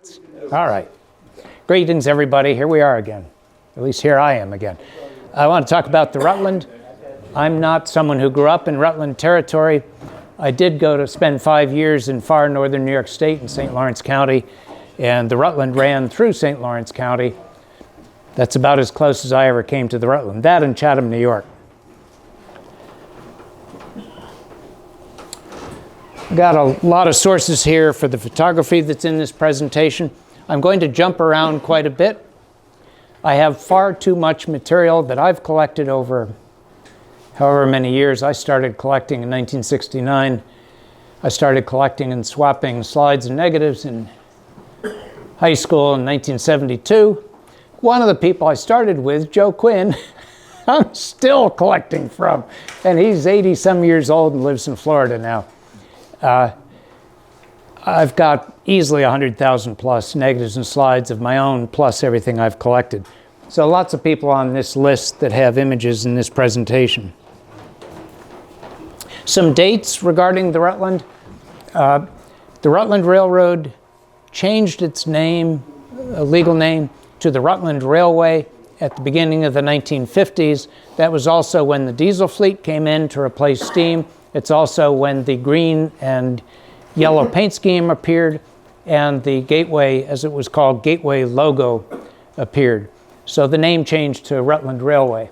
starts. All right. Greetings, everybody. Here we are again. At least here I am again. I want to talk about the Rutland. I'm not someone who grew up in Rutland territory. I did go to spend 5 years in far northern New York State in St. Lawrence County, and the Rutland ran through St. Lawrence County. That's about as close as I ever came to the Rutland. That and Chatham, New York. Got a lot of sources here for the photography that's in this presentation. I'm going to jump around quite a bit. I have far too much material that I've collected over however many years. I started collecting in 1969. I started collecting and swapping slides and negatives in high school in 1972. One of the people I started with, Joe Quinn, I'm still collecting from. And he's 80-some years old and lives in Florida now. I've got easily 100,000 plus negatives and slides of my own, plus everything I've collected. So lots of people on this list that have images in this presentation. Some dates regarding the Rutland. The Rutland Railroad changed its name, a legal name, to the Rutland Railway at the beginning of the 1950s. That was also when the diesel fleet came in to replace steam. It's also when the green and yellow paint scheme appeared and the Gateway, as it was called, Gateway logo appeared. So the name changed to Rutland Railway.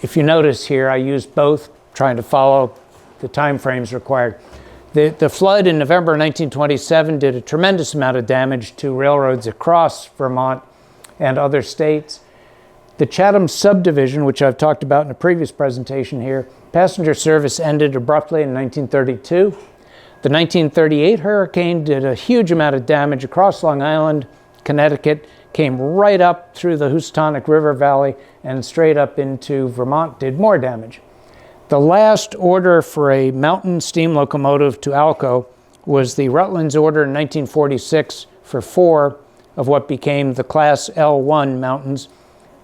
If you notice here, I used both, trying to follow the time frames required. The flood in November 1927 did a tremendous amount of damage to railroads across Vermont and other states. The Chatham subdivision, which I've talked about in a previous presentation here, passenger service ended abruptly in 1932. The 1938 hurricane did a huge amount of damage across Long Island, Connecticut, came right up through the Housatonic River Valley and straight up into Vermont, did more damage. The last order for a mountain steam locomotive to Alco was the Rutland's order in 1946 for 4 of what became the Class L1 mountains.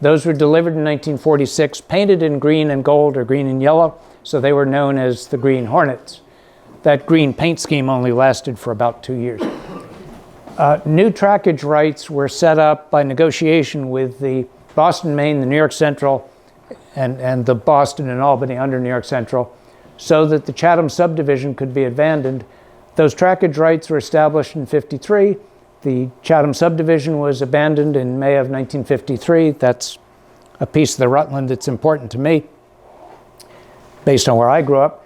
Those were delivered in 1946, painted in green and gold or green and yellow, so they were known as the Green Hornets. That green paint scheme only lasted for about 2 years. New trackage rights were set up by negotiation with the Boston, Maine, the New York Central, and the Boston and Albany under New York Central, so that the Chatham subdivision could be abandoned. Those trackage rights were established in 1953. The Chatham subdivision was abandoned in May of 1953. That's a piece of the Rutland that's important to me, based on where I grew up.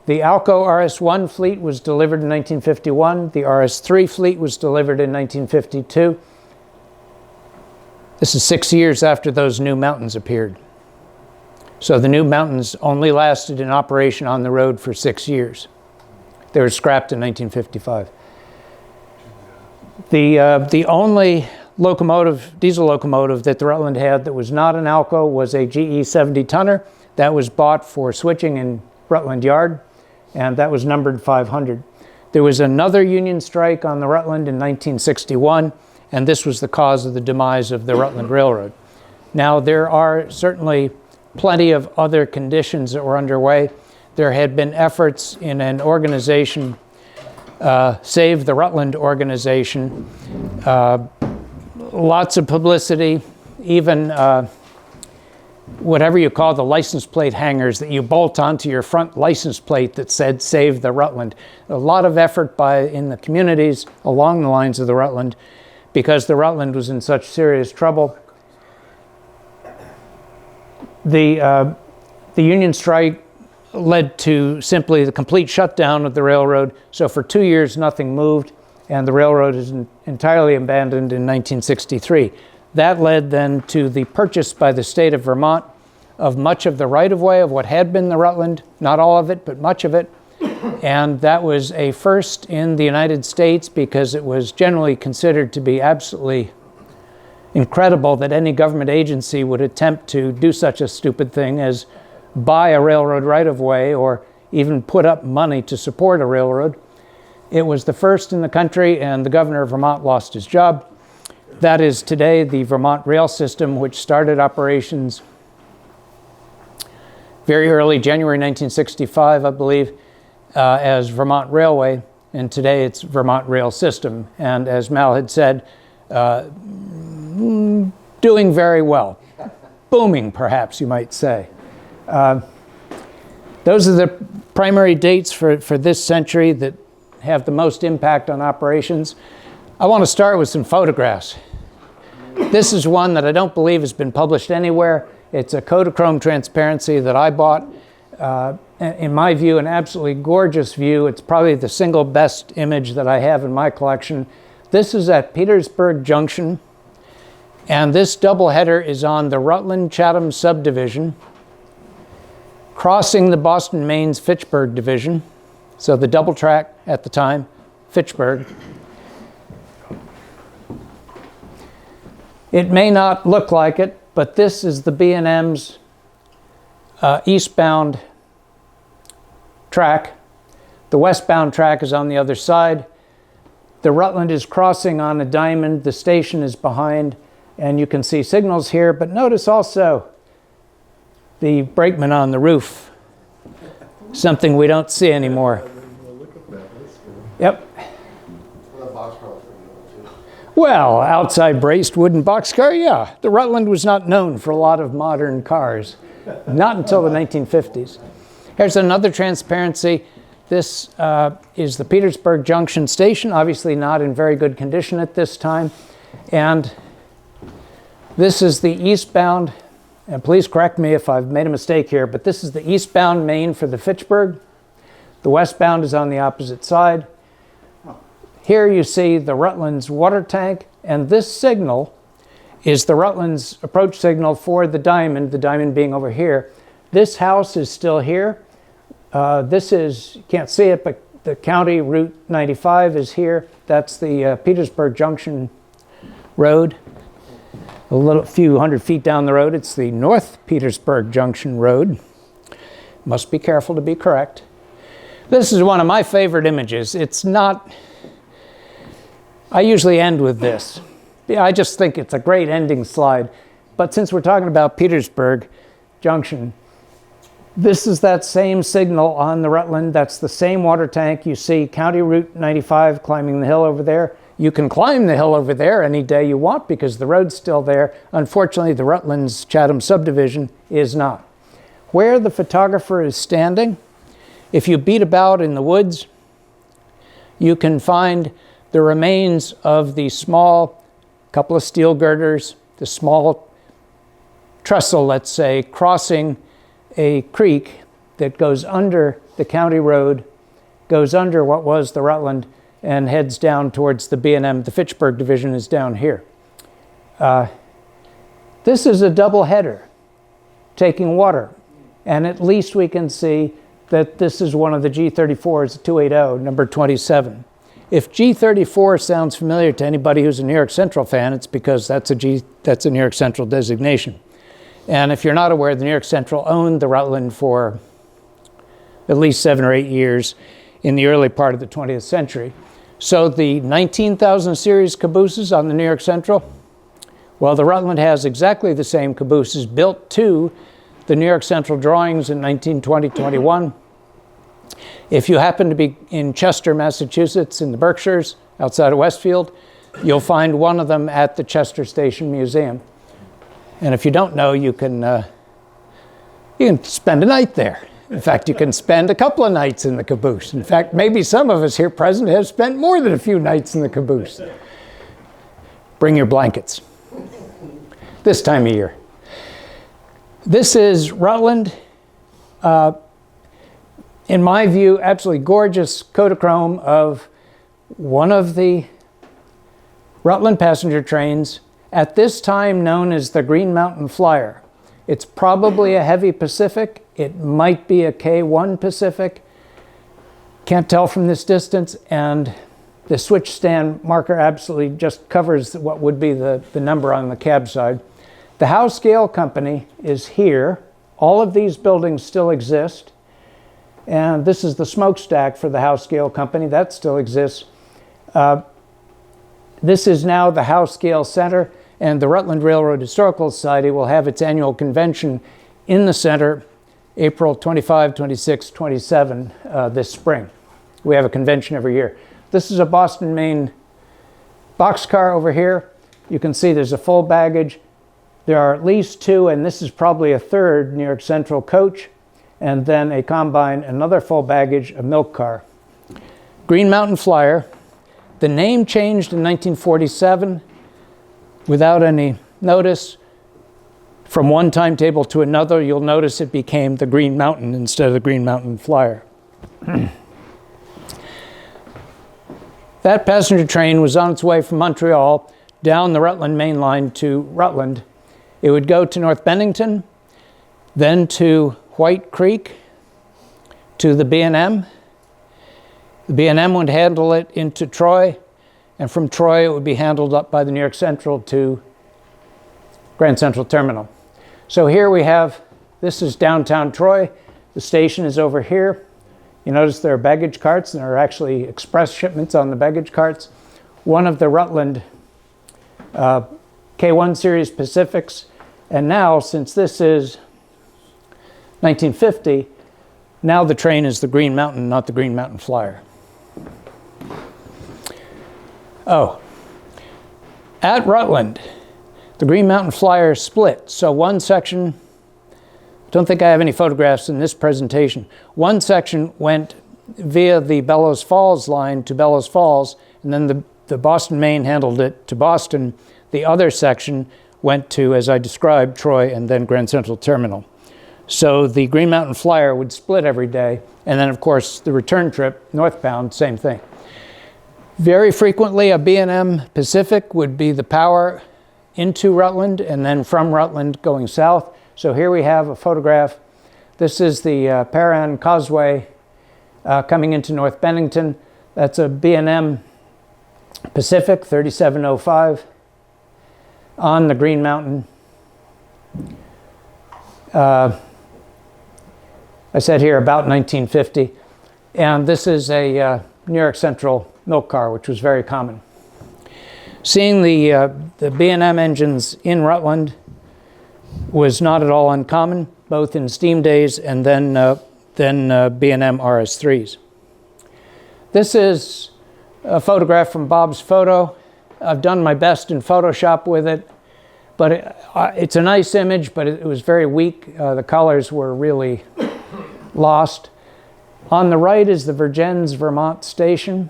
The Alco RS-1 fleet was delivered in 1951. The RS-3 fleet was delivered in 1952. This is 6 years after those new mountains appeared. So the new mountains only lasted in operation on the road for 6 years. They were scrapped in 1955. The only locomotive, diesel locomotive that the Rutland had that was not an Alco was a GE 70-tonner. That was bought for switching in Rutland Yard, and that was numbered 500. There was another union strike on the Rutland in 1961, and this was the cause of the demise of the Rutland Railroad. Now, there are certainly plenty of other conditions that were underway. There had been efforts in an organization, Save the Rutland organization, lots of publicity, even whatever you call the license plate hangers that you bolt onto your front license plate that said Save the Rutland. A lot of effort in the communities along the lines of the Rutland because the Rutland was in such serious trouble. The union strike led to simply the complete shutdown of the railroad. So for 2 years, nothing moved, and the railroad is entirely abandoned in 1963. That led then to the purchase by the state of Vermont of much of the right-of-way of what had been the Rutland, not all of it, but much of it. And that was a first in the United States because it was generally considered to be absolutely incredible that any government agency would attempt to do such a stupid thing as buy a railroad right-of-way or even put up money to support a railroad. It was the first in the country, and the governor of Vermont lost his job. That is today the Vermont Rail System, which started operations very early, January 1965, I believe, as Vermont Railway, and today it's Vermont Rail System. And as Mal had said, doing very well. Booming, perhaps you might say. Those are the primary dates for this century that have the most impact on operations. I want to start with some photographs. This is one that I don't believe has been published anywhere. It's a Kodachrome transparency that I bought. In my view, an absolutely gorgeous view. It's probably the single best image that I have in my collection. This is at Petersburg Junction, and this doubleheader is on the Rutland-Chatham subdivision, crossing the Boston-Mainz-Fitchburg division, so the double track at the time, Fitchburg. It may not look like it, but this is the B&M's eastbound track. The westbound track is on the other side. The Rutland is crossing on a diamond. The station is behind, and you can see signals here, but notice also the brakeman on the roof, something we don't see anymore. Yep. Well, outside braced wooden boxcar, yeah. The Rutland was not known for a lot of modern cars, not until the 1950s. Here's another transparency. This is the Petersburg Junction station, obviously not in very good condition at this time. And this is the eastbound, and please correct me if I've made a mistake here, but this is the eastbound main for the Fitchburg. The westbound is on the opposite side. Here you see the Rutland's water tank, and this signal is the Rutland's approach signal for the diamond being over here. This house is still here. This is, you can't see it, but the county Route 95 is here. That's the Petersburg Junction Road. A few hundred feet down the road, it's the North Petersburg Junction Road. Must be careful to be correct. This is one of my favorite images. It's not, I usually end with this. I just think it's a great ending slide. But since we're talking about Petersburg Junction, this is that same signal on the Rutland. That's the same water tank. You see County Route 95 climbing the hill over there. You can climb the hill over there any day you want because the road's still there. Unfortunately, the Rutland's Chatham subdivision is not. Where the photographer is standing, if you beat about in the woods, you can find the remains of the small couple of steel girders, the small trestle, let's say, crossing a creek that goes under the county road, goes under what was the Rutland, and heads down towards the B&M. The Fitchburg division is down here. This is a double header taking water, and at least we can see that this is one of the G34s, 280, number 27. If G34 sounds familiar to anybody who's a New York Central fan, it's because that's a New York Central designation. And if you're not aware, the New York Central owned the Rutland for at least 7 or 8 years in the early part of the 20th century. So the 19,000 series cabooses on the New York Central, well, the Rutland has exactly the same cabooses built to the New York Central drawings in 1920-21. If you happen to be in Chester, Massachusetts, in the Berkshires, outside of Westfield, you'll find one of them at the Chester Station Museum. And if you don't know, you can spend a night there. In fact, you can spend a couple of nights in the caboose. In fact, maybe some of us here present have spent more than a few nights in the caboose. Bring your blankets. This time of year. This is Rutland. In my view, absolutely gorgeous Kodachrome of one of the Rutland passenger trains, at this time known as the Green Mountain Flyer. It's probably a heavy Pacific. It might be a K1 Pacific. Can't tell from this distance, and the switch stand marker absolutely just covers what would be the number on the cab side. The Howe Scale Company is here. All of these buildings still exist. And this is the smokestack for the Howe Scale Company. That still exists. This is now the Howe Scale Center, and the Rutland Railroad Historical Society will have its annual convention in the center April 25, 26, 27 this spring. We have a convention every year. This is a Boston, Maine boxcar over here. You can see there's a full baggage. There are at least two, and this is probably a third New York Central coach, and then a combine, another full baggage, a milk car. Green Mountain Flyer. The name changed in 1947 without any notice. From one timetable to another, you'll notice it became the Green Mountain instead of the Green Mountain Flyer. That passenger train was on its way from Montreal down the Rutland main line to Rutland. It would go to North Bennington, then to White Creek, to the B&M. The B&M would handle it into Troy, and from Troy it would be handled up by the New York Central to Grand Central Terminal. So here we have, this is downtown Troy. The station is over here. You notice there are baggage carts, and there are actually express shipments on the baggage carts. One of the Rutland K1 series Pacifics, and now, since this is 1950, now the train is the Green Mountain, not the Green Mountain Flyer. Oh, at Rutland, the Green Mountain Flyer split. So one section, don't think I have any photographs in this presentation. One section went via the Bellows Falls line to Bellows Falls, and then the Boston Main handled it to Boston. The other section went to, as I described, Troy and then Grand Central Terminal. So the Green Mountain Flyer would split every day, and then of course the return trip, northbound, same thing. Very frequently a B&M Pacific would be the power into Rutland, and then from Rutland going south. So here we have a photograph. This is the Paran Causeway coming into North Bennington. That's a B&M Pacific 3705 on the Green Mountain. I said here about 1950. And this is a New York Central milk car, which was very common. Seeing the B&M engines in Rutland was not at all uncommon, both in steam days and then BMRRHS. This is a photograph from Bob's Photo. I've done my best in Photoshop with it, but it's a nice image, but it was very weak. The colors were really lost. On the right is the Vergennes, Vermont station,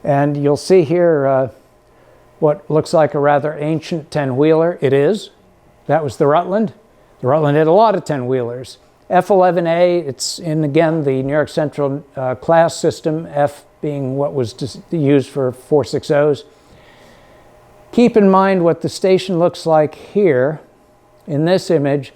and you'll see here what looks like a rather ancient 10-wheeler. It is. That was the Rutland. The Rutland had a lot of 10-wheelers. F11A, it's in, again, the New York Central class system, F being what was used for 460s. Keep in mind what the station looks like here in this image.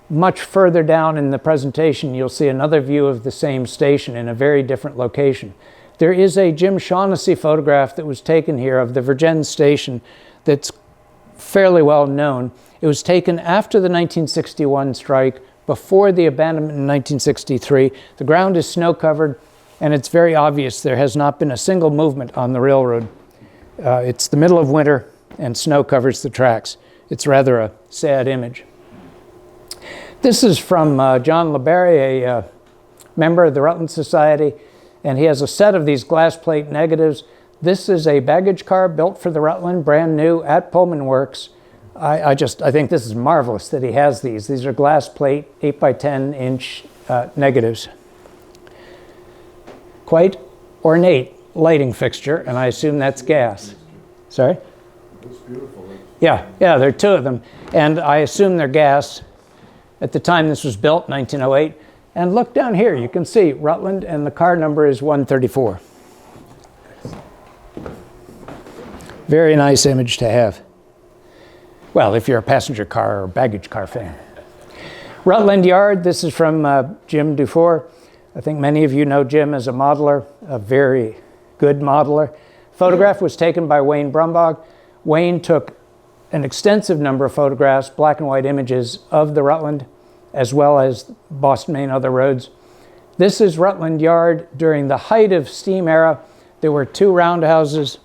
Much further down in the presentation, you'll see another view of the same station in a very different location. There is a Jim Shaughnessy photograph that was taken here of the Vergennes station that's fairly well known. It was taken after the 1961 strike, before the abandonment in 1963. The ground is snow-covered, and it's very obvious there has not been a single movement on the railroad. It's the middle of winter, and snow covers the tracks. It's rather a sad image. This is from John LeBarry, a member of the Rutland Society, and he has a set of these glass plate negatives. This is a baggage car built for the Rutland, brand new, at Pullman Works. I think this is marvelous that he has these. These are glass plate, 8 by 10 inch negatives. Quite ornate lighting fixture, and I assume that's gas. Sorry? Looks beautiful. Yeah, there are two of them, and I assume they're gas. At the time this was built, 1908. And look down here, you can see Rutland, and the car number is 134. Very nice image to have. Well, if you're a passenger car or baggage car fan. Rutland Yard, this is from Jim Dufour. I think many of you know Jim as a modeler, a very good modeler. Photograph was taken by Wayne Brumbach. Wayne took an extensive number of photographs, black and white images of the Rutland, as well as Boston, Maine, other roads. This is Rutland Yard during the height of steam era. There were two roundhouses,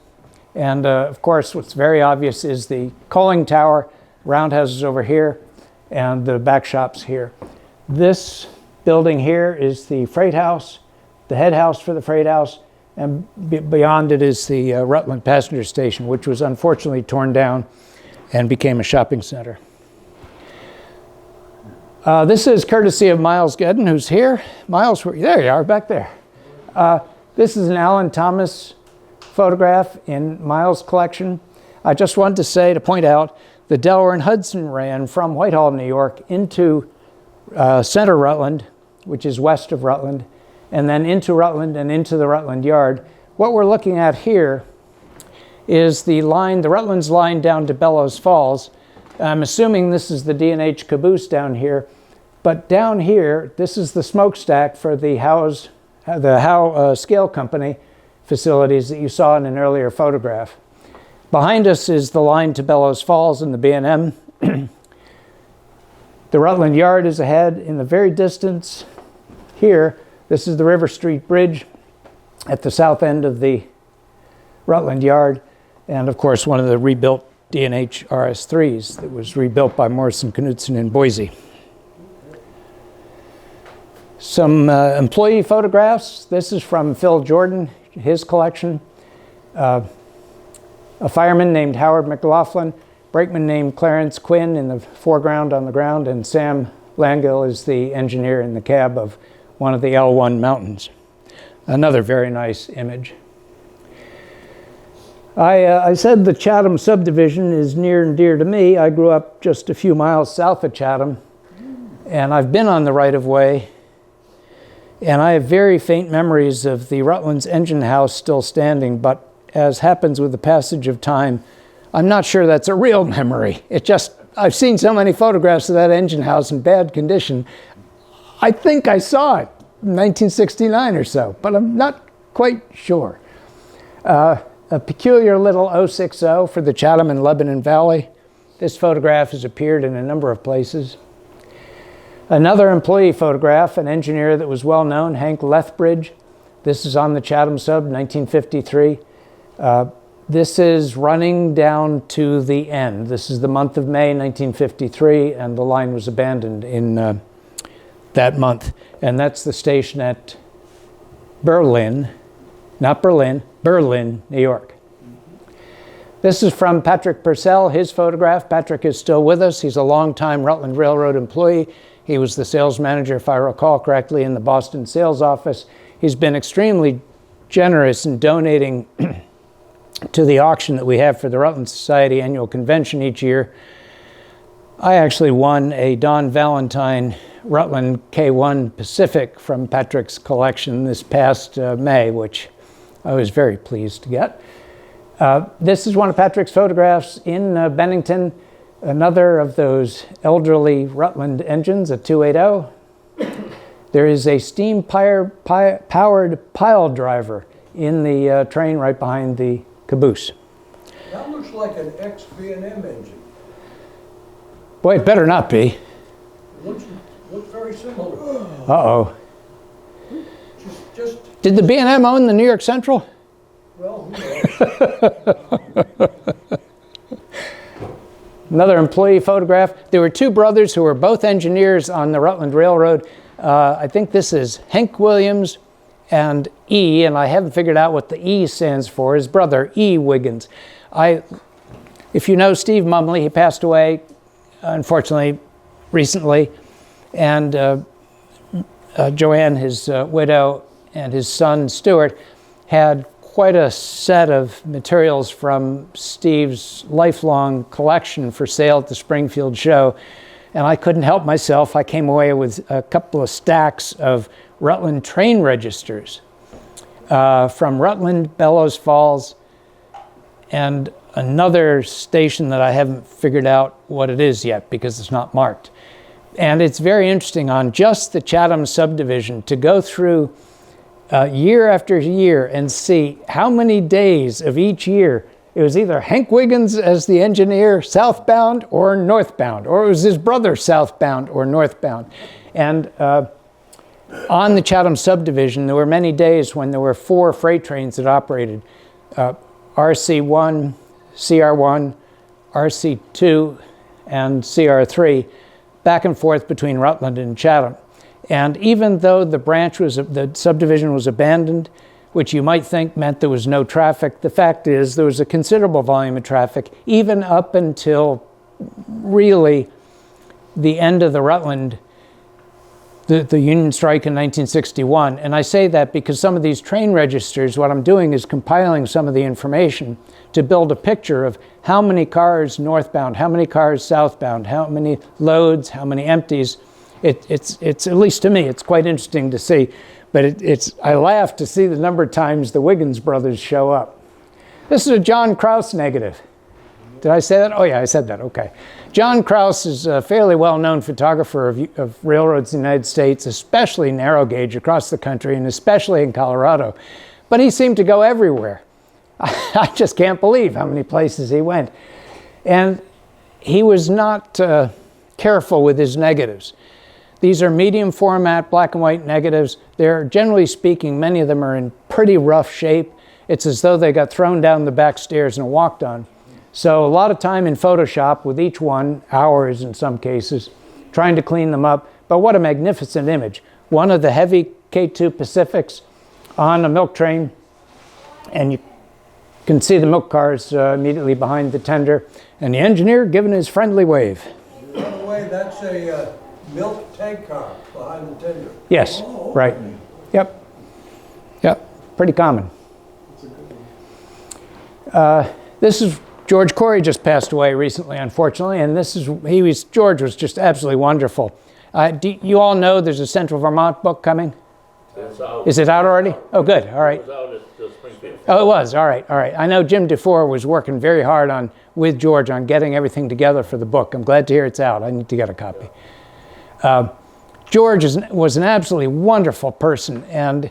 and of course what's very obvious is the coaling tower, roundhouses over here, and the back shops here. This building here is the freight house, the head house for the freight house, and beyond it is the Rutland passenger station, which was unfortunately torn down and became a shopping center. This is courtesy of Miles Gedden, who's here. Miles, there you are, back there. This is an Alan Thomas photograph in Miles' collection. I just wanted to point out, the Delaware and Hudson ran from Whitehall, New York, into center Rutland, which is west of Rutland, and then into Rutland and into the Rutland Yard. What we're looking at here is the line, the Rutland's line down to Bellows Falls. I'm assuming this is the D&H caboose down here, but down here, this is the smokestack for the Howe Scale Company facilities that you saw in an earlier photograph. Behind us is the line to Bellows Falls and the B&M. The Rutland Yard is ahead. In the very distance here, this is the River Street Bridge at the south end of the Rutland Yard, and of course one of the rebuilt D&H RS3s that was rebuilt by Morrison Knudsen in Boise. Some employee photographs. This is from Phil Jordan, his collection. A fireman named Howard McLaughlin, brakeman named Clarence Quinn in the foreground on the ground, and Sam Langill is the engineer in the cab of one of the L1 mountains. Another very nice image. I said the Chatham subdivision is near and dear to me. I grew up just a few miles south of Chatham, and I've been on the right-of-way, and I have very faint memories of the Rutland's engine house still standing, but as happens with the passage of time, I'm not sure that's a real memory. I've seen so many photographs of that engine house in bad condition. I think I saw it in 1969 or so, but I'm not quite sure. A peculiar little 060 for the Chatham and Lebanon Valley. This photograph has appeared in a number of places. Another employee photograph, an engineer that was well known, Hank Lethbridge. This is on the Chatham sub, 1953. This is running down to the end. This is the month of May, 1953, and the line was abandoned in that month. And that's the station at Berlin, not Berlin, Berlin, New York. This is from Patrick Purcell, his photograph. Patrick is still with us. He's a longtime Rutland Railroad employee. He was the sales manager, if I recall correctly, in the Boston sales office. He's been extremely generous in donating to the auction that we have for the Rutland Society annual convention each year. I actually won a Don Valentine Rutland K1 Pacific from Patrick's collection this past May, which I was very pleased to get. This is one of Patrick's photographs in Bennington, another of those elderly Rutland engines, a 280. There is a steam-powered pile driver in the train right behind the caboose. That looks like an ex-B&M engine. Boy, it better not be. Looks very similar. Uh-oh. Just Did the B&M own the New York Central? well, who knows? Another employee photograph. There were two brothers who were both engineers on the Rutland Railroad. I think this is Hank Williams and E, and I haven't figured out what the E stands for. His brother, E. Wiggins. If you know Steve Mumley, he passed away, unfortunately, recently. And Joanne, his widow, and his son, Stuart, had quite a set of materials from Steve's lifelong collection for sale at the Springfield show. And I couldn't help myself. I came away with a couple of stacks of Rutland train registers from Rutland, Bellows Falls, and another station that I haven't figured out what it is yet because it's not marked. And it's very interesting on just the Chatham subdivision to go through year after year and see how many days of each year it was either Hank Wiggins as the engineer southbound or northbound, or it was his brother southbound or northbound. And on the Chatham subdivision, there were many days when there were 4 freight trains that operated, RC1, CR1, RC2, and CR3, back and forth between Rutland and Chatham. And even though the subdivision was abandoned, which you might think meant there was no traffic, the fact is there was a considerable volume of traffic, even up until really the end of the Rutland, the union strike in 1961. And I say that because some of these train registers, what I'm doing is compiling some of the information to build a picture of how many cars northbound, how many cars southbound, how many loads, how many empties. It's at least to me, it's quite interesting to see. But I laugh to see the number of times the Wiggins brothers show up. This is a John Krause negative. Did I say that? Oh yeah, I said that, okay. John Krause is a fairly well-known photographer of railroads in the United States, especially narrow gauge across the country, and especially in Colorado. But he seemed to go everywhere. I just can't believe how many places he went. And he was not careful with his negatives. These are medium format black and white negatives. They're, generally speaking, many of them are in pretty rough shape. It's as though they got thrown down the back stairs and walked on. So a lot of time in Photoshop with each one, hours in some cases, trying to clean them up. But what a magnificent image. One of the heavy K2 Pacifics on a milk train, and you can see the milk cars immediately behind the tender, and the engineer giving his friendly wave. By the way, that's a milk tank car behind the tender. Yes, Oh, okay. right. Yep. Yep, pretty common. This is George Corey, just passed away recently, unfortunately, and George was just absolutely wonderful. You all know there's a Central Vermont book coming? It's out. Is it out already? Oh, good, all right. It was out at Springfield. Oh, it was, all right. I know Jim DeFore was working very hard with George on getting everything together for the book. I'm glad to hear it's out. I need to get a copy. George was an absolutely wonderful person, and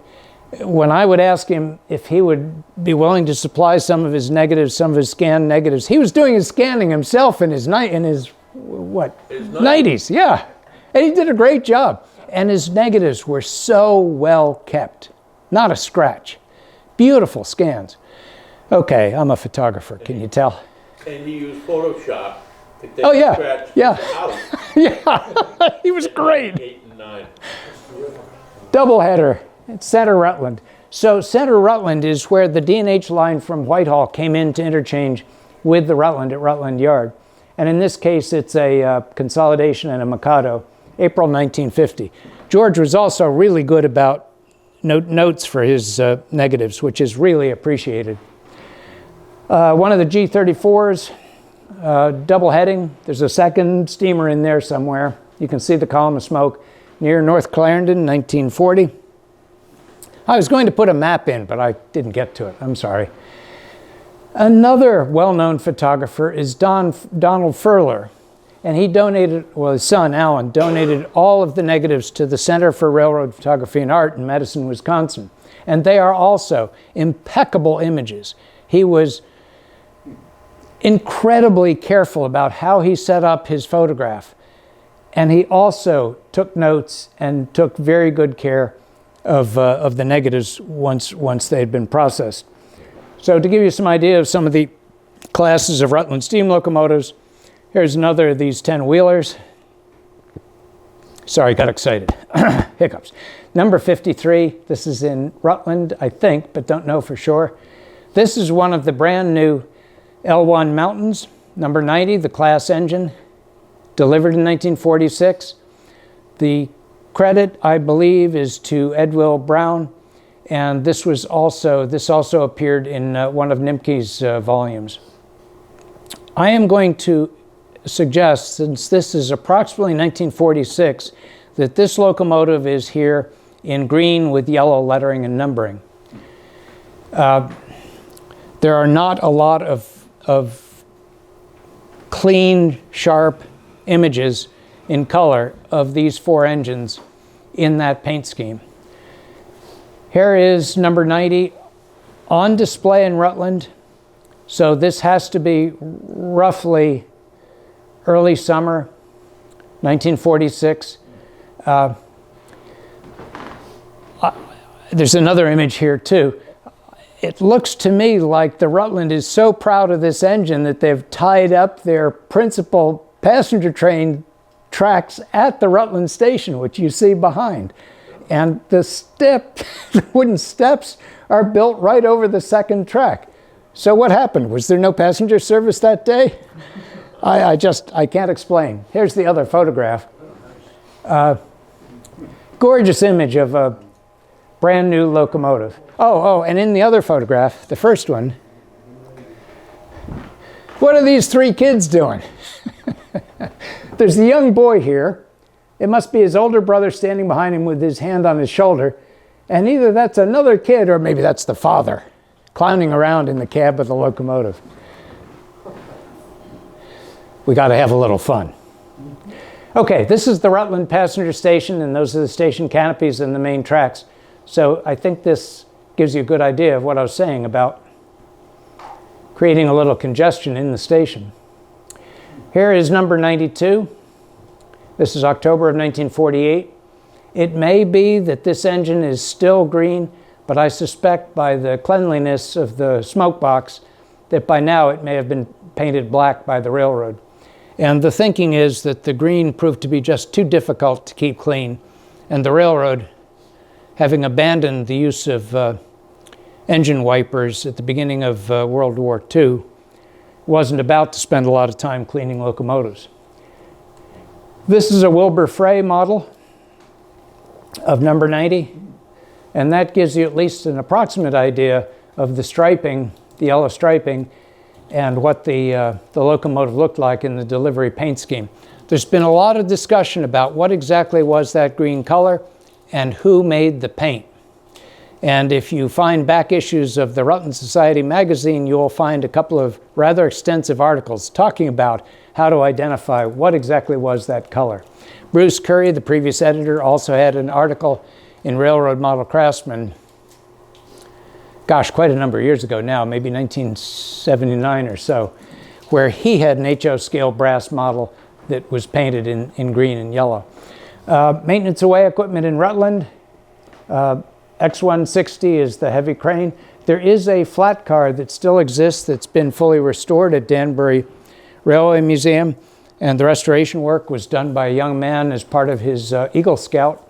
when I would ask him if he would be willing to supply some of his negatives, some of his scanned negatives, he was doing his scanning himself in his 90s, yeah. And he did a great job. And his negatives were so well kept. Not a scratch. Beautiful scans. Okay, I'm a photographer, can you tell? And he used Photoshop to take Oh, yeah, the scratch yeah. out. Yeah, he was great. 8 and 9. Doubleheader at Center Rutland. So Center Rutland is where the D&H line from Whitehall came in to interchange with the Rutland at Rutland Yard. And in this case, it's a Consolidation and a Mikado, April 1950. George was also really good about notes for his negatives, which is really appreciated. One of the G34s, double heading. There's a second steamer in there somewhere. You can see the column of smoke near North Clarendon, 1940. I was going to put a map in, but I didn't get to it. I'm sorry. Another well-known photographer is Donald Furler, and he donated, well, his son, Alan, donated all of the negatives to the Center for Railroad Photography and Art in Madison, Wisconsin. And they are also impeccable images. He was incredibly careful about how he set up his photograph. And he also took notes and took very good care of the negatives once they had been processed. So to give you some idea of some of the classes of Rutland steam locomotives, here's another of these 10-wheelers. Sorry, got excited. Hiccups. Number 53, this is in Rutland, I think, but don't know for sure. This is one of the brand new L1 Mountains, number 90, the class engine, delivered in 1946. The credit, I believe, is to Edwill Brown, and this also appeared in one of Nimke's volumes. I am going to suggest, since this is approximately 1946, that this locomotive is here in green with yellow lettering and numbering. There are not a lot of clean, sharp images in color of these four engines in that paint scheme. Here is number 90 on display in Rutland. So this has to be roughly early summer, 1946. There's another image here too. It looks to me like the Rutland is so proud of this engine that they've tied up their principal passenger train tracks at the Rutland station, which you see behind. And the wooden steps are built right over the second track. So what happened? Was there no passenger service that day? I can't explain. Here's the other photograph. Gorgeous image of a brand new locomotive. And in the other photograph, the first one, what are these three kids doing? There's the young boy here. It must be his older brother standing behind him with his hand on his shoulder. And either that's another kid or maybe that's the father clowning around in the cab of the locomotive. We got to have a little fun. Okay, this is the Rutland passenger station, and those are the station canopies and the main tracks. So I think this gives you a good idea of what I was saying about creating a little congestion in the station. Here is number 92. This is October of 1948. It may be that this engine is still green, but I suspect by the cleanliness of the smoke box that by now it may have been painted black by the railroad. And the thinking is that the green proved to be just too difficult to keep clean, and the railroad, having abandoned the use of engine wipers at the beginning of World War II, wasn't about to spend a lot of time cleaning locomotives. This is a Wilbur Frey model of number 90, and that gives you at least an approximate idea of the striping, the yellow striping, and what the locomotive looked like in the delivery paint scheme. There's been a lot of discussion about what exactly was that green color and who made the paint. And if you find back issues of the Rutland Society magazine, you will find a couple of rather extensive articles talking about how to identify what exactly was that color. Bruce Curry, the previous editor, also had an article in Railroad Model Craftsman, gosh, quite a number of years ago now, maybe 1979 or so, where he had an HO scale brass model that was painted in green and yellow. Maintenance away equipment in Rutland. X160 is the heavy crane. There is a flat car that still exists that's been fully restored at Danbury Railway Museum, and the restoration work was done by a young man as part of his Eagle Scout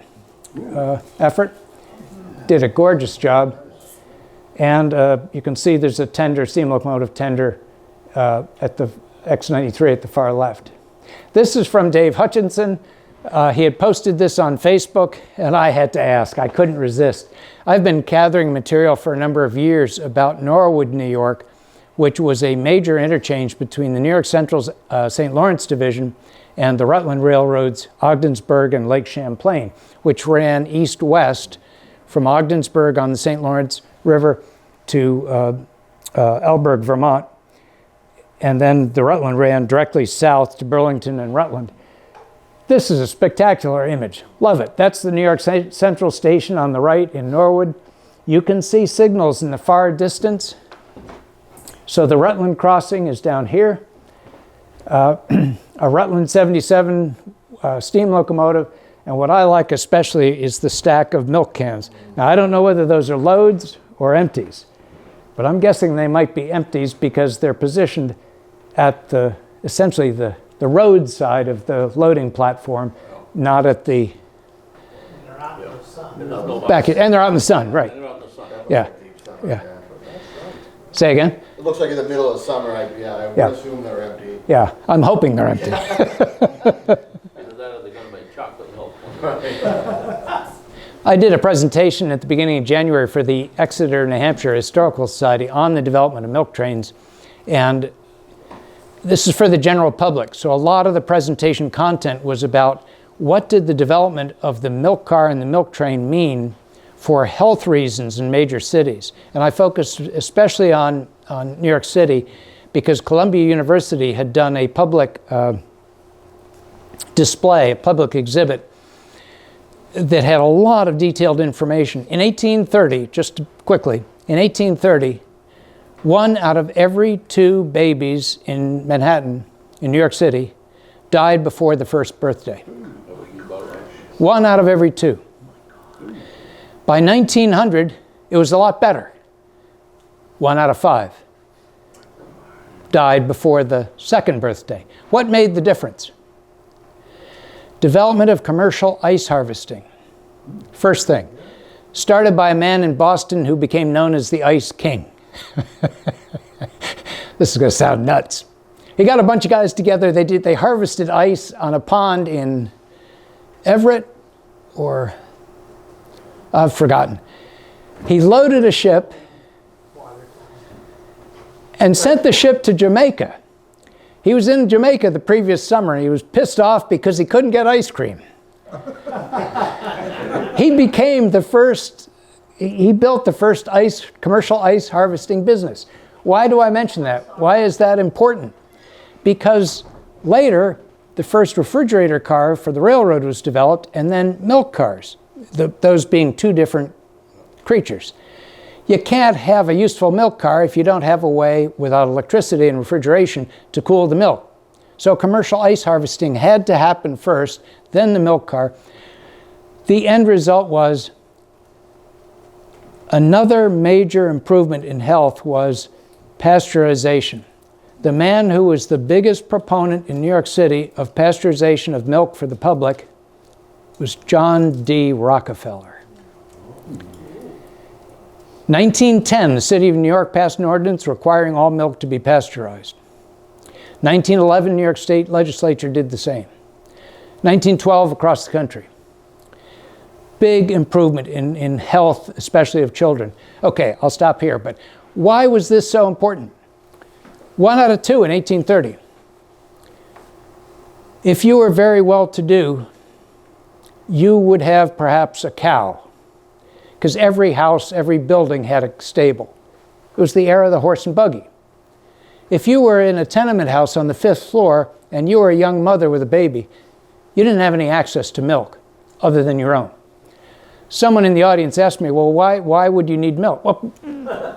effort. Did a gorgeous job. And you can see there's a tender, steam locomotive tender at the X93 at the far left. This is from Dave Hutchinson. He had posted this on Facebook, and I had to ask. I couldn't resist. I've been gathering material for a number of years about Norwood, New York, which was a major interchange between the New York Central's St. Lawrence Division and the Rutland Railroad's Ogdensburg and Lake Champlain, which ran east-west from Ogdensburg on the St. Lawrence River to Elburg, Vermont. And then the Rutland ran directly south to Burlington and Rutland. This is a spectacular image. Love it. That's the New York Central Station on the right in Norwood. You can see signals in the far distance. So the Rutland crossing is down here. A Rutland 77 steam locomotive. And what I like especially is the stack of milk cans. Now, I don't know whether those are loads or empties, but I'm guessing they might be empties because they're positioned at essentially the road side of the loading platform, not at the back. And they're out in the sun, right? Yeah. Say again? It looks like in the middle of summer. I would assume they're empty. Yeah, I'm hoping they're empty. Either that or they're going to make chocolate milk. I did a presentation at the beginning of January for the Exeter, New Hampshire Historical Society on the development of milk trains, and this is for the general public. So a lot of the presentation content was about what did the development of the milk car and the milk train mean for health reasons in major cities. And I focused especially on New York City because Columbia University had done a public display, a public exhibit that had a lot of detailed information. In 1830, just quickly, in 1830, 1 out of every 2 babies in Manhattan, in New York City, died before the first birthday. 1 out of every 2. By 1900, it was a lot better. 1 out of 5 died before the second birthday. What made the difference? Development of commercial ice harvesting. First thing, started by a man in Boston who became known as the Ice King. This is going to sound nuts. He got a bunch of guys together. They harvested ice on a pond in Everett, or I've forgotten. He loaded a ship and sent the ship to Jamaica. He was in Jamaica the previous summer, and he was pissed off because he couldn't get ice cream. He built the first commercial ice harvesting business. Why do I mention that? Why is that important? Because later, the first refrigerator car for the railroad was developed, and then milk cars, those being two different creatures. You can't have a useful milk car if you don't have a way without electricity and refrigeration to cool the milk. So commercial ice harvesting had to happen first, then the milk car. The end result was another major improvement in health was pasteurization. The man who was the biggest proponent in New York City of pasteurization of milk for the public was John D. Rockefeller. 1910, the city of New York passed an ordinance requiring all milk to be pasteurized. 1911, New York State legislature did the same. 1912, across the country. Big improvement in health, especially of children. Okay, I'll stop here, but why was this so important? 1 out of 2 in 1830. If you were very well-to-do, you would have perhaps a cow, because every house, every building had a stable. It was the era of the horse and buggy. If you were in a tenement house on the 5th floor and you were a young mother with a baby, you didn't have any access to milk other than your own. Someone in the audience asked me, well, why would you need milk? Well,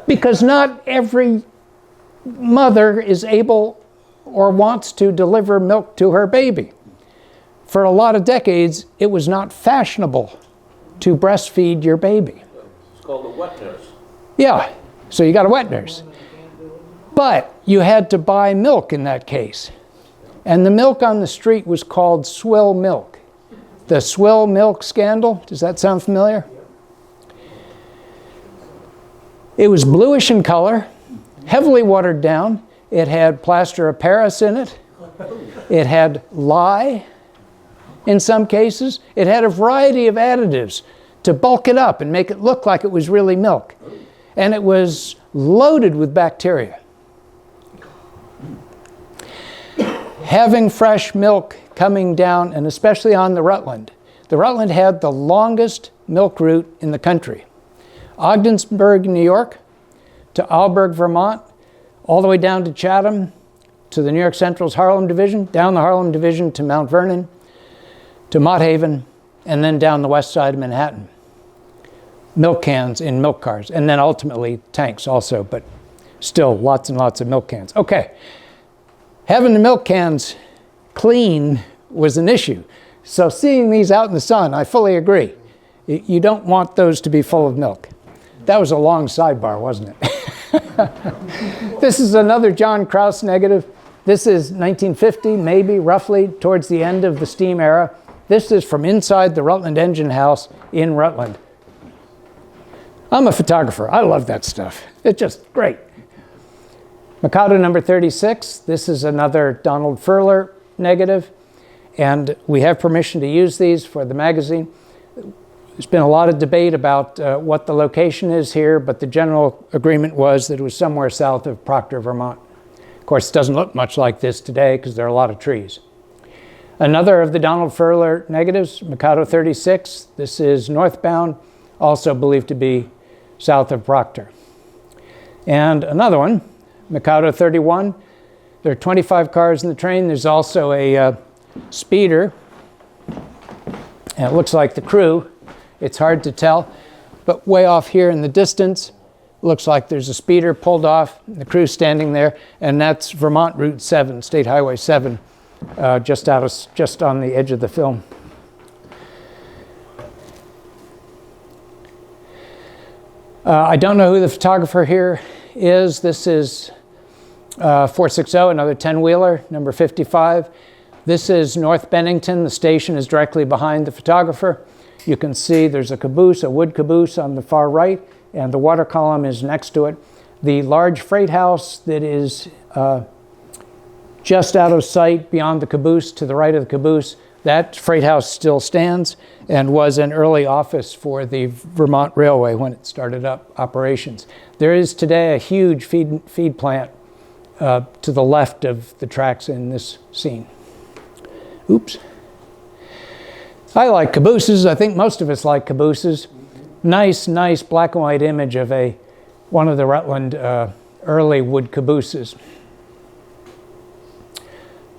because not every mother is able or wants to deliver milk to her baby. For a lot of decades, it was not fashionable to breastfeed your baby. It's called a wet nurse. Yeah, so you got a wet nurse. But you had to buy milk in that case. And the milk on the street was called swill milk. The swill milk scandal, does that sound familiar? It was bluish in color, heavily watered down. It had plaster of Paris in it. It had lye in some cases. It had a variety of additives to bulk it up and make it look like it was really milk. And it was loaded with bacteria. Having fresh milk coming down, and especially on the Rutland. The Rutland had the longest milk route in the country. Ogdensburg, New York, to Alburg, Vermont, all the way down to Chatham, to the New York Central's Harlem Division, down the Harlem Division to Mount Vernon, to Mott Haven, and then down the west side of Manhattan. Milk cans in milk cars, and then ultimately tanks also, but still lots and lots of milk cans. Okay, having the milk cans clean was an issue. So seeing these out in the sun, I fully agree. You don't want those to be full of milk. That was a long sidebar, wasn't it? This is another John Krause negative. This is 1950, maybe, roughly, towards the end of the steam era. This is from inside the Rutland engine house in Rutland. I'm a photographer. I love that stuff. It's just great. Mikado number 36. This is another Donald Furler negative. And we have permission to use these for the magazine. There's been a lot of debate about what the location is here, but the general agreement was that it was somewhere south of Proctor, Vermont. Of course, it doesn't look much like this today because there are a lot of trees. Another of the Donald Furler negatives, Mikado 36. This is northbound, also believed to be south of Proctor. And another one, Mikado 31. There are 25 cars in the train. There's also a speeder. And it looks like the crew. It's hard to tell, but way off here in the distance, looks like there's a speeder pulled off, the crew's standing there, and that's Vermont Route 7, State Highway 7, just on the edge of the film. I don't know who the photographer here is. This is 460, another 10-wheeler, number 55. This is North Bennington. The station is directly behind the photographer. You can see there's a caboose, a wood caboose on the far right, and the water column is next to it. The large freight house that is just out of sight beyond the caboose, to the right of the caboose, that freight house still stands and was an early office for the Vermont Railway when it started up operations. There is today a huge feed plant to the left of the tracks in this scene. Oops. I like cabooses. I think most of us like cabooses. Nice black and white image of one of the Rutland early wood cabooses.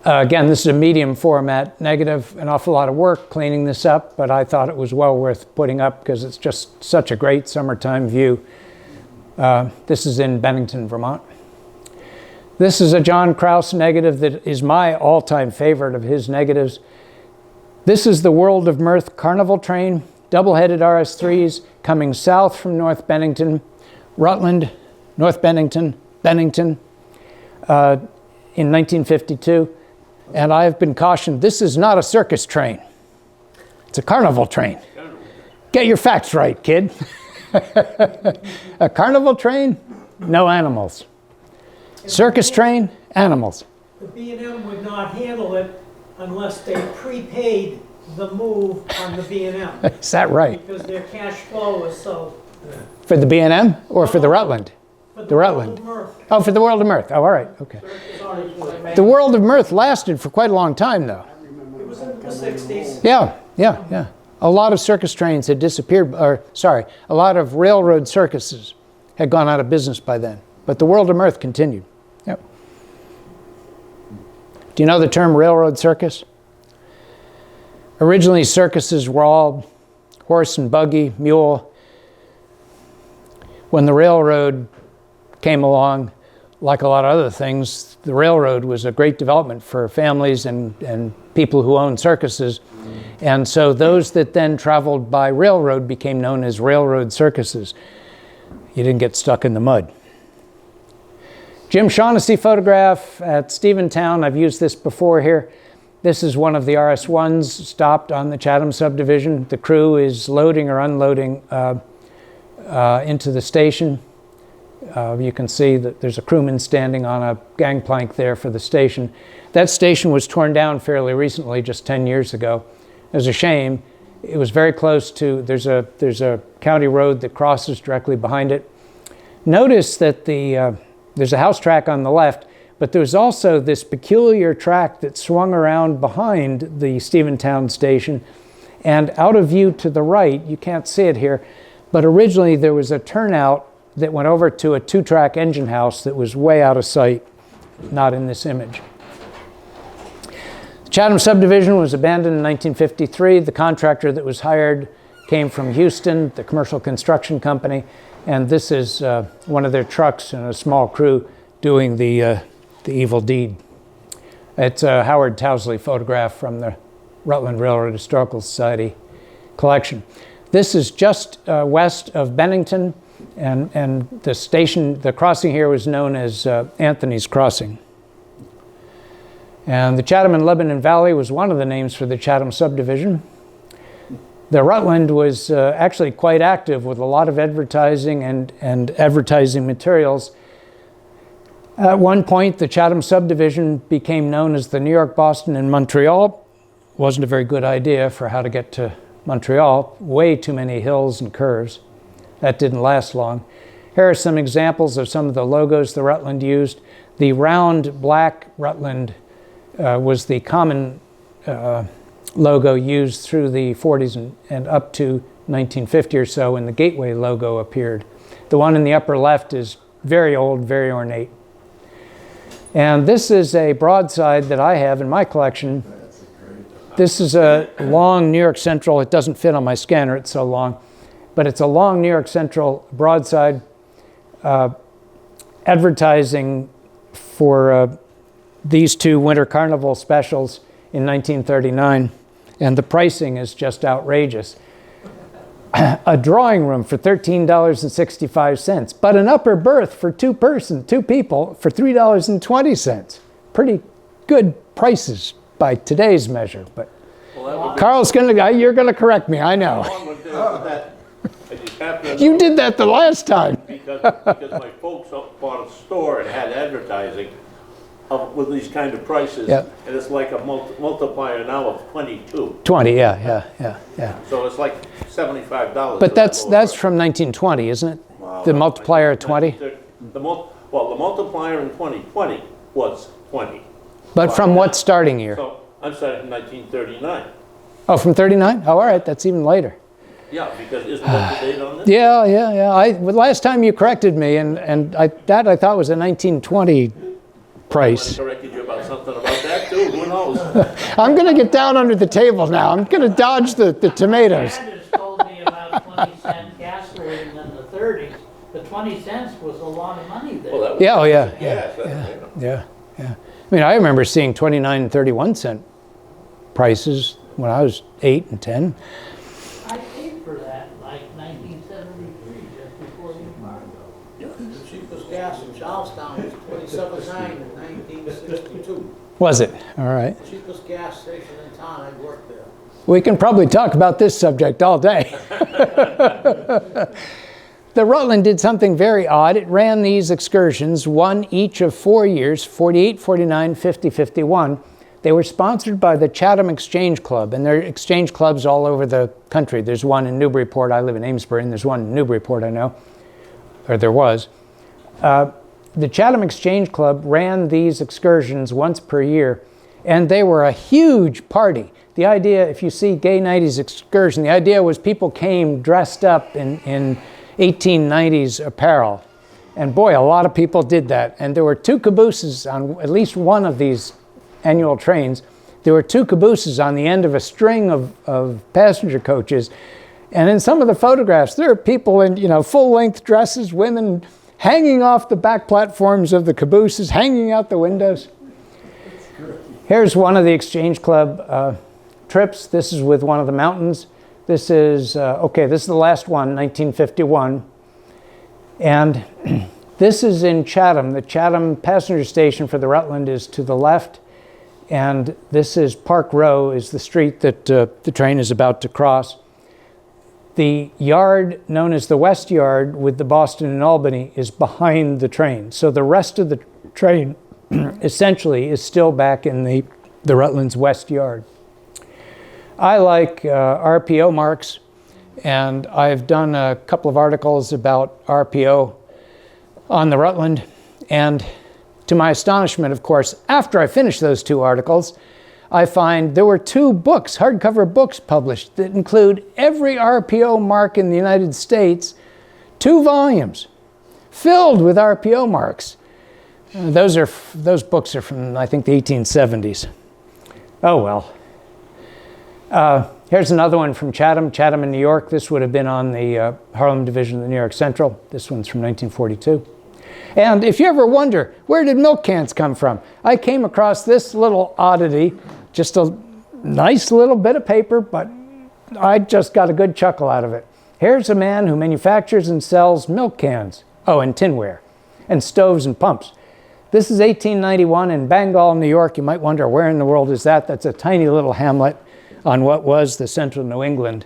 Again, this is a medium format negative, an awful lot of work cleaning this up, but I thought it was well worth putting up because it's just such a great summertime view. This is in Bennington, Vermont. This is a John Krause negative that is my all-time favorite of his negatives. This is the World of Mirth Carnival train, double-headed RS3s coming south from North Bennington, Rutland, North Bennington, in 1952. And I have been cautioned, this is not a circus train. It's a carnival train. Get your facts right, kid. A carnival train, no animals. Circus train, animals. The B&M would not handle it unless they prepaid the move on the B&M. Is that right? Because their cash flow is so... For the B&M or for the Rutland? For The Rutland. World of Mirth. Oh, for the World of Mirth. Oh, all right, okay. The World of Mirth lasted for quite a long time, though. It was in the 60s. Yeah. A lot of circus trains had disappeared, a lot of railroad circuses had gone out of business by then. But the World of Mirth continued. Yep. Do you know the term railroad circus? Originally, circuses were all horse and buggy, mule. When the railroad came along, like a lot of other things, the railroad was a great development for families and people who owned circuses. And so those that then traveled by railroad became known as railroad circuses. You didn't get stuck in the mud. Jim Shaughnessy photograph at Stephentown. I've used this before here. This is one of the RS1s stopped on the Chatham subdivision. The crew is loading or unloading into the station. You can see that there's a crewman standing on a gangplank there for the station. That station was torn down fairly recently, just 10 years ago. It was a shame. It was very close to, there's a county road that crosses directly behind it. Notice that there's a house track on the left, but there's also this peculiar track that swung around behind the Stephentown station and out of view to the right. You can't see it here, but originally there was a turnout that went over to a two-track engine house that was way out of sight, not in this image. The Chatham subdivision was abandoned in 1953. The contractor that was hired came from Houston, the commercial construction company, and this is one of their trucks and a small crew doing the evil deed. It's a Howard Towsley photograph from the Rutland Railroad Historical Society collection. This is just west of Bennington, and the station, the crossing here was known as Anthony's Crossing. And the Chatham and Lebanon Valley was one of the names for the Chatham subdivision. The Rutland was actually quite active with a lot of advertising and advertising materials. At one point, the Chatham subdivision became known as the New York, Boston, and Montreal. Wasn't a very good idea for how to get to Montreal. Way too many hills and curves. That didn't last long. Here are some examples of some of the logos the Rutland used. The round black Rutland was the common logo used through the 40s and up to 1950 or so when the Gateway logo appeared. The one in the upper left is very old, very ornate. And this is a broadside that I have in my collection. This is a long New York Central. It doesn't fit on my scanner, it's so long. But it's a long New York Central broadside advertising for these two Winter Carnival specials in 1939. And the pricing is just outrageous. A drawing room for $13.65, but an upper berth for two people for $3.20. Pretty good prices by today's measure. But Well, that would be Carl's you're gonna correct me, I know. wrong with that. I just happened to You did that the last time. because my folks up bought a store and had advertising with these kind of prices. Yeah. And it's like a multiplier now of 22. 20, yeah. So it's like $75. But that's from 1920, isn't it? The multiplier of 20? The multiplier in 2020 was 20. But from what starting year? So I'm starting in 1939. Oh, from 39? Oh, all right, that's even later. Yeah, because isn't that the date on this? Yeah. Well, last time you corrected me, and I thought was a 1920 I price. corrected you about something about that too, who knows? I'm going to get down under the table now. I'm going to dodge the tomatoes. Dad has told me about 20-cent gasoline in the 30s. The 20 cents was a lot of money then. Well, that was Yeah, oh yeah. gas, Yeah. I mean, I remember seeing 29 and 31 cent prices when I was 8 and 10. I paid for that in like 1973, just before the embargo. The cheapest gas in Charlestown was 27.9 in 1962. Was it? All right. Cheapest gas station in town, I worked there. We can probably talk about this subject all day. The Rutland did something very odd. It ran these excursions, one each of 4 years, 48, 49, 50, 51. They were sponsored by the Chatham Exchange Club, and there are exchange clubs all over the country. There's one in Newburyport. I live in Amesbury, and there's one in Newburyport, I know, or there was. The Chatham Exchange Club ran these excursions once per year, and they were a huge party. The idea, if you see Gay 90s excursion, the idea was people came dressed up in 1890s apparel. And boy, a lot of people did that. And there were two cabooses on at least one of these annual trains. There were two cabooses on the end of a string of passenger coaches. And in some of the photographs, there are people in full-length dresses, women hanging off the back platforms of the cabooses, hanging out the windows. Here's one of the Exchange Club trips. This is with one of the mountains. This is, this is the last one, 1951. And this is in Chatham. The Chatham passenger station for the Rutland is to the left. And this is Park Row, is the street that the train is about to cross. The yard known as the West Yard with the Boston and Albany is behind the train. So the rest of the train essentially is still back in the Rutland's West Yard. I like RPO marks, and I've done a couple of articles about RPO on the Rutland. And to my astonishment, of course, after I finished those two articles, I find there were two books, hardcover books published that include every RPO mark in the United States, 2 volumes filled with RPO marks. Those books are from, I think, the 1870s. Oh well. Here's another one from Chatham in New York. This would have been on the Harlem Division of the New York Central. This one's from 1942. And if you ever wonder, where did milk cans come from? I came across this little oddity, just a nice little bit of paper, but I just got a good chuckle out of it. Here's a man who manufactures and sells milk cans. Oh, and tinware, and stoves and pumps. This is 1891 in Bangor, New York. You might wonder, where in the world is that? That's a tiny little hamlet on what was the Central New England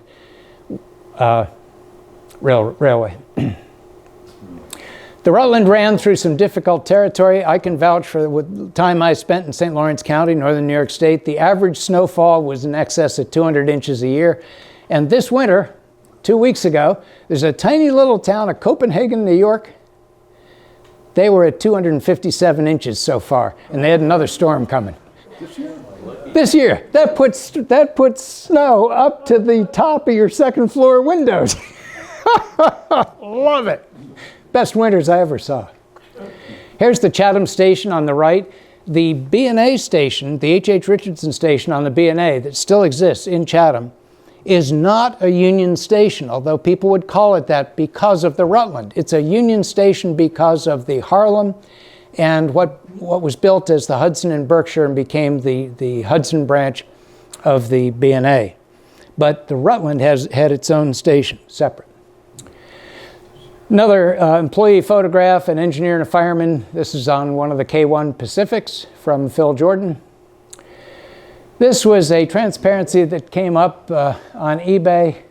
Railway. The Rutland ran through some difficult territory. I can vouch for the time I spent in St. Lawrence County, northern New York State. The average snowfall was in excess of 200 inches a year. And this winter, 2 weeks ago, there's a tiny little town of Copenhagen, New York. They were at 257 inches so far, and they had another storm coming. This year. That puts snow up to the top of your second floor windows. Love it. Best winters I ever saw. Here's the Chatham station on the right. The B&A station, the H.H. Richardson station on the B&A that still exists in Chatham, is not a Union station, although people would call it that because of the Rutland. It's a Union station because of the Harlem and what was built as the Hudson and Berkshire and became the Hudson branch of the B&A. But the Rutland had its own station, separate. Another employee photograph, an engineer and a fireman. This is on one of the K-1 Pacifics from Phil Jordan. This was a transparency that came up on eBay,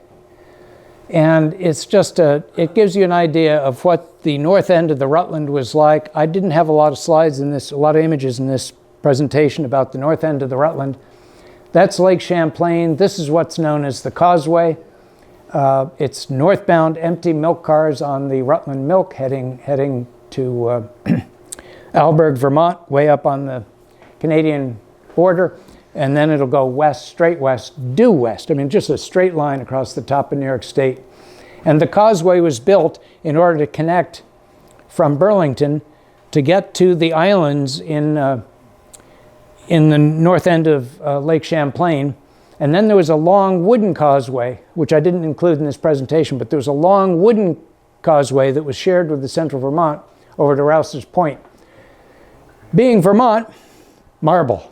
and it's just it gives you an idea of what the north end of the Rutland was like. I didn't have a lot of slides in this, a lot of images in this presentation about the north end of the Rutland. That's Lake Champlain. This is what's known as the Causeway. It's northbound empty milk cars on the Rutland Milk heading to Alberg, Vermont, way up on the Canadian border. And then it'll go west, straight west, due west. I mean, just a straight line across the top of New York State. And the Causeway was built in order to connect from Burlington to get to the islands in the north end of Lake Champlain. And then there was a long wooden causeway, which I didn't include in this presentation, but there was a long wooden causeway that was shared with the Central Vermont over to Rouse's Point. Being Vermont, marble.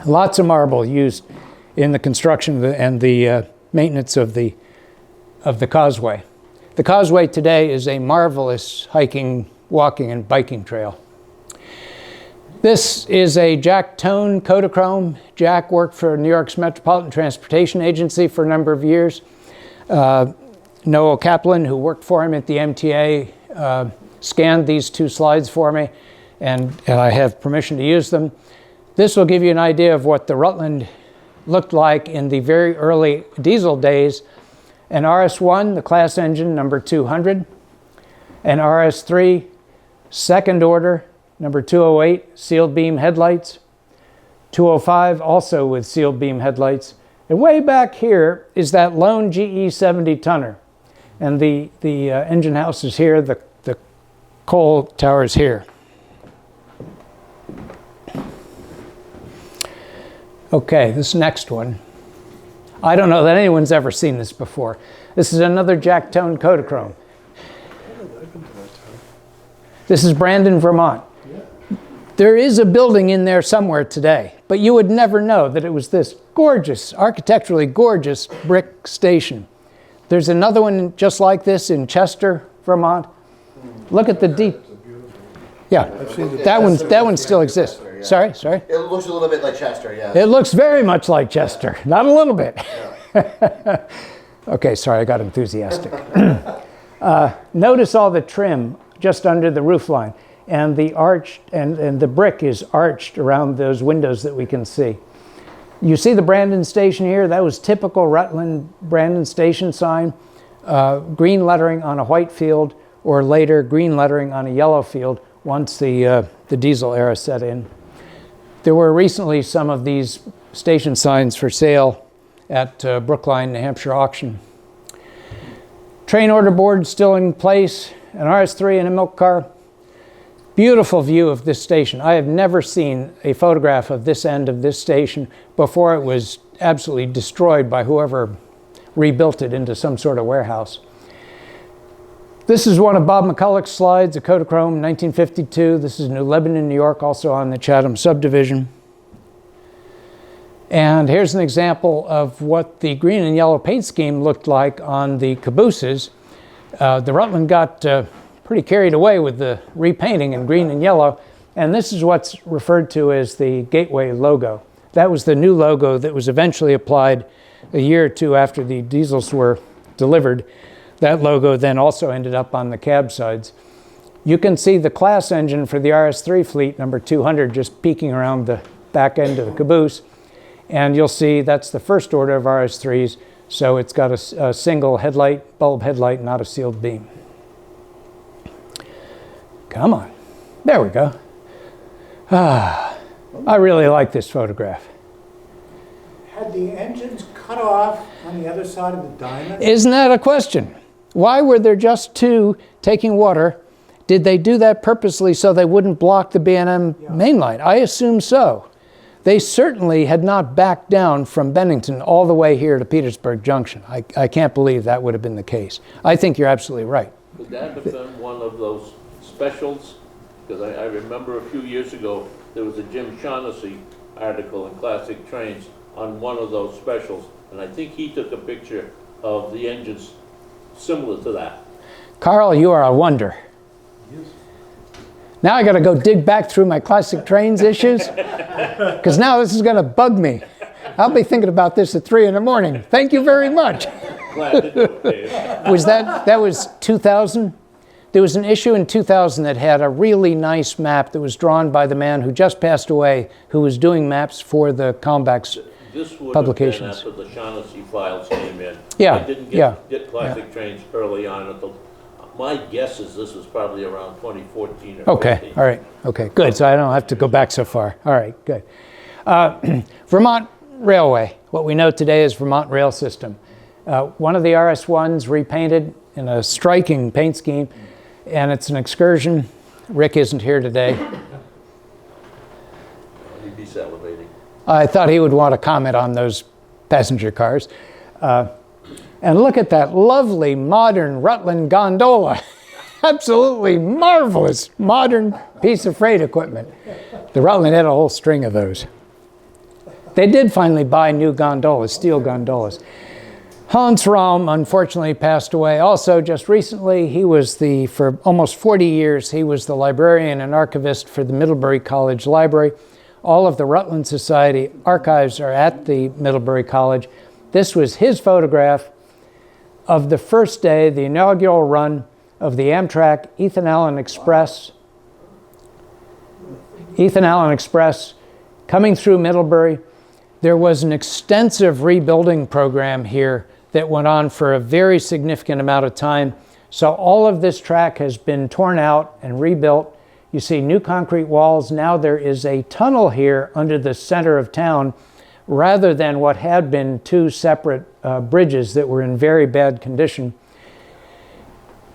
Lots of marble used in the construction and the maintenance of the causeway. The causeway today is a marvelous hiking, walking, and biking trail. This is a Jack Tone Kodachrome. Jack worked for New York's Metropolitan Transportation Agency for a number of years. Noah Kaplan, who worked for him at the MTA, scanned these two slides for me, and I have permission to use them. This will give you an idea of what the Rutland looked like in the very early diesel days. An RS1, the class engine, number 200. An RS3, second order, number 208, sealed beam headlights. 205, also with sealed beam headlights. And way back here is that lone GE 70 tonner. And the engine house is here, the coal tower is here. Okay, this next one. I don't know that anyone's ever seen this before. This is another Jack Tone Kodachrome. This is Brandon, Vermont. There is a building in there somewhere today, but you would never know that it was this gorgeous, architecturally gorgeous brick station. There's another one just like this in Chester, Vermont. Look at the deep. Yeah, that one still exists. Sorry. It looks a little bit like Chester, yeah. It looks very much like Chester, not a little bit. Okay, sorry, I got enthusiastic. Notice all the trim just under the roof line, and the arch and the brick is arched around those windows that we can see. You see the Brandon station here? That was typical Rutland Brandon station sign. Green lettering on a white field, or later green lettering on a yellow field once the diesel era set in. There were recently some of these station signs for sale at Brookline, New Hampshire auction. Train order board still in place, an RS3 and a milk car. Beautiful view of this station. I have never seen a photograph of this end of this station before it was absolutely destroyed by whoever rebuilt it into some sort of warehouse. This is one of Bob McCulloch's slides, a Kodachrome, 1952. This is New Lebanon, New York, also on the Chatham subdivision. And here's an example of what the green and yellow paint scheme looked like on the cabooses. The Rutland got pretty carried away with the repainting in green and yellow, and this is what's referred to as the Gateway logo. That was the new logo that was eventually applied a year or two after the diesels were delivered. That logo then also ended up on the cab sides. You can see the class engine for the RS3 fleet, number 200, just peeking around the back end of the caboose. And you'll see that's the first order of RS3s, so it's got a single headlight, bulb headlight, not a sealed beam. Come on. There we go. I really like this photograph. Had the engines cut off on the other side of the diamond? Isn't that a question? Why were there just two taking water? Did they do that purposely so they wouldn't block the B&M main line? I assume so. They certainly had not backed down from Bennington all the way here to Petersburg Junction. I can't believe that would have been the case. I think you're absolutely right. Could that have been one of those specials? Because I remember a few years ago, there was a Jim Shaughnessy article in Classic Trains on one of those specials, and I think he took a picture of the engines similar to that. Carl, you are a wonder. Yes. Now I got to go dig back through my classic trains issues, because now this is going to bug me. I'll be thinking about this at 3 in the morning. Thank you very much. Glad to do it, Dave. That was 2000? There was an issue in 2000 that had a really nice map that was drawn by the man who just passed away, who was doing maps for the Kalmbach's This would publications. have been after the Shaughnessy files came in. Yeah, I didn't yeah, get classic trains early on at the, my guess is this was probably around 2014 or Okay, 15. all right, okay, good. So I don't have to go back so far. All right, good. Vermont Railway, what we know today is Vermont Rail System. One of the RS1s repainted in a striking paint scheme, and it's an excursion. Rick isn't here today. He'd be salivating. I thought he would want to comment on those passenger cars. And look at that lovely modern Rutland gondola. Absolutely marvelous modern piece of freight equipment. The Rutland had a whole string of those. They did finally buy new gondolas, steel gondolas. Hans Raum unfortunately passed away also just recently. He was for almost 40 years, he was the librarian and archivist for the Middlebury College Library. All of the Rutland Society archives are at the Middlebury College. This was his photograph of the first day, the inaugural run of the Amtrak Ethan Allen Express. Ethan Allen Express coming through Middlebury. There was an extensive rebuilding program here that went on for a very significant amount of time. So all of this track has been torn out and rebuilt. You see new concrete walls. Now there is a tunnel here under the center of town rather than what had been two separate bridges that were in very bad condition.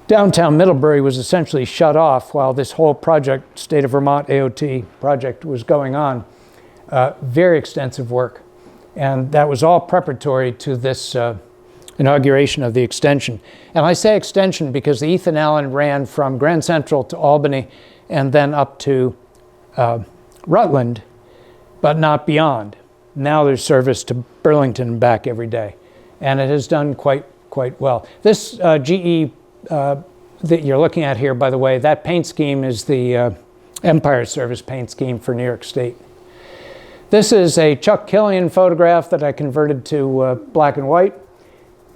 Downtown Middlebury was essentially shut off while this whole project, State of Vermont AOT project, was going on. Very extensive work. And that was all preparatory to this inauguration of the extension. And I say extension because the Ethan Allen ran from Grand Central to Albany and then up to Rutland, but not beyond. Now there's service to Burlington and back every day. And it has done quite well. This GE that you're looking at here, by the way, that paint scheme is the Empire Service paint scheme for New York State. This is a Chuck Killian photograph that I converted to black and white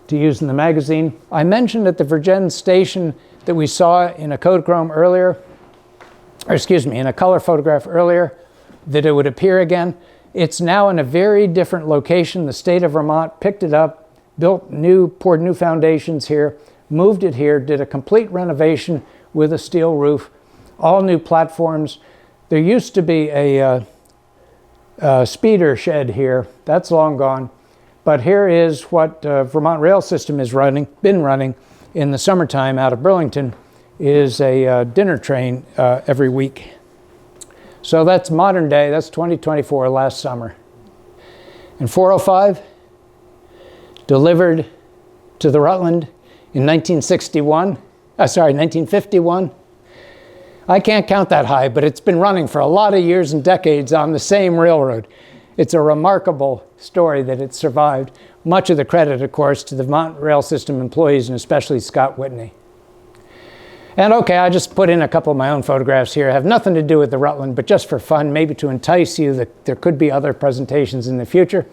to use in the magazine. I mentioned at the Virgin station that we saw in a Kodachrome earlier, or excuse me, in a color photograph earlier, that it would appear again. It's now in a very different location. The state of Vermont picked it up, poured new foundations here, moved it here, did a complete renovation with a steel roof, all new platforms. There used to be a speeder shed here. That's long gone. But here is what Vermont Rail System is been running in the summertime out of Burlington, is a dinner train every week. So that's modern day. That's 2024, last summer. And 405, delivered to the Rutland in 1951. I can't count that high, but it's been running for a lot of years and decades on the same railroad. It's a remarkable story that it survived. Much of the credit, of course, to the Vermont Rail System employees and especially Scott Whitney. And okay, I just put in a couple of my own photographs here. Have nothing to do with the Rutland, but just for fun, maybe to entice you that there could be other presentations in the future.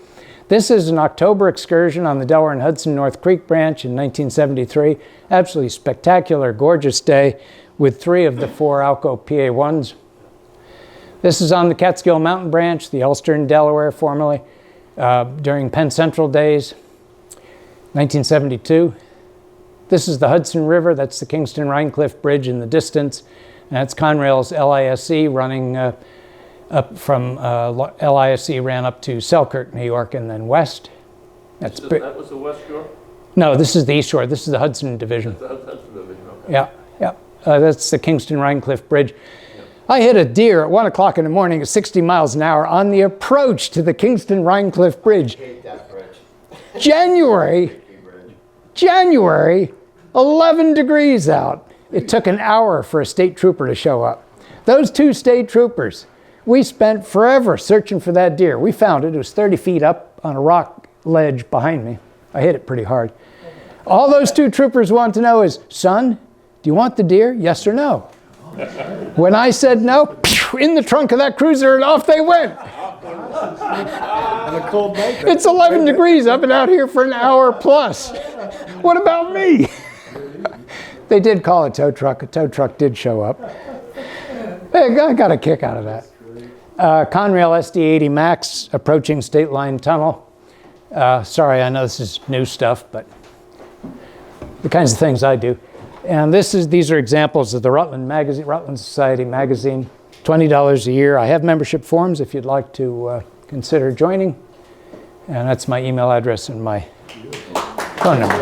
This is an October excursion on the Delaware and Hudson North Creek branch in 1973. Absolutely spectacular, gorgeous day with 3 of the 4 Alco PA1s. This is on the Catskill Mountain branch, the Ulster in Delaware formerly, during Penn Central days, 1972. This is the Hudson River. That's the Kingston-Rhinecliff Bridge in the distance. And that's Conrail's LISC running up from LISC ran up to Selkirk, New York, and then west. That was the West Shore? No, this is the East Shore. This is the Hudson Division. The Hudson Division, okay. Yeah. That's the Kingston-Rhinecliff Bridge. I hit a deer at 1 o'clock in the morning at 60 miles an hour on the approach to the Kingston-Rhinecliff Bridge. I hate that bridge. January, 11 degrees out. It took an hour for a state trooper to show up. Those 2 state troopers, we spent forever searching for that deer. We found it. It was 30 feet up on a rock ledge behind me. I hit it pretty hard. All those 2 troopers want to know is, son, do you want the deer? Yes or no? When I said no, in the trunk of that cruiser and off they went. And a cold night. It's 11 degrees. I've been out here for an hour plus. What about me? They did call a tow truck. A tow truck did show up. Hey, I got a kick out of that. Conrail SD80 Max approaching State Line Tunnel. Sorry, I know this is new stuff, but the kinds of things I do. And these are examples of the Rutland magazine, Rutland Society magazine, $20 a year. I have membership forms if you'd like to consider joining. And that's my email address and my phone number.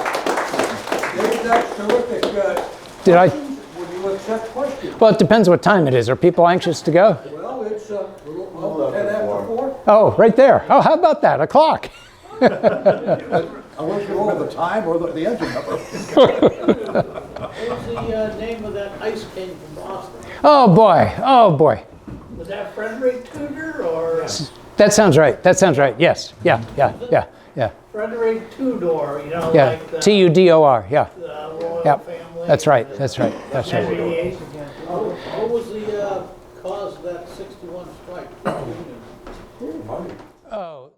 Dave, that's terrific. Did I? Would you accept questions? Well, it depends what time it is. Are people anxious to go? Well, it's 10 after 4. Oh, right there. Oh, how about that? A clock. I wish you remember the time or the engine number. What was the name of that ice king from Boston? Oh, boy. Oh, boy. Was that Frederick Tudor or That sounds right. That sounds right. Yes. Yeah. Frederick Tudor, you know, Yeah. like the Tudor. Yeah. royal Yeah. family? That's right. That's right. Henry VIII. What was the cause of that 61 strike? Oh.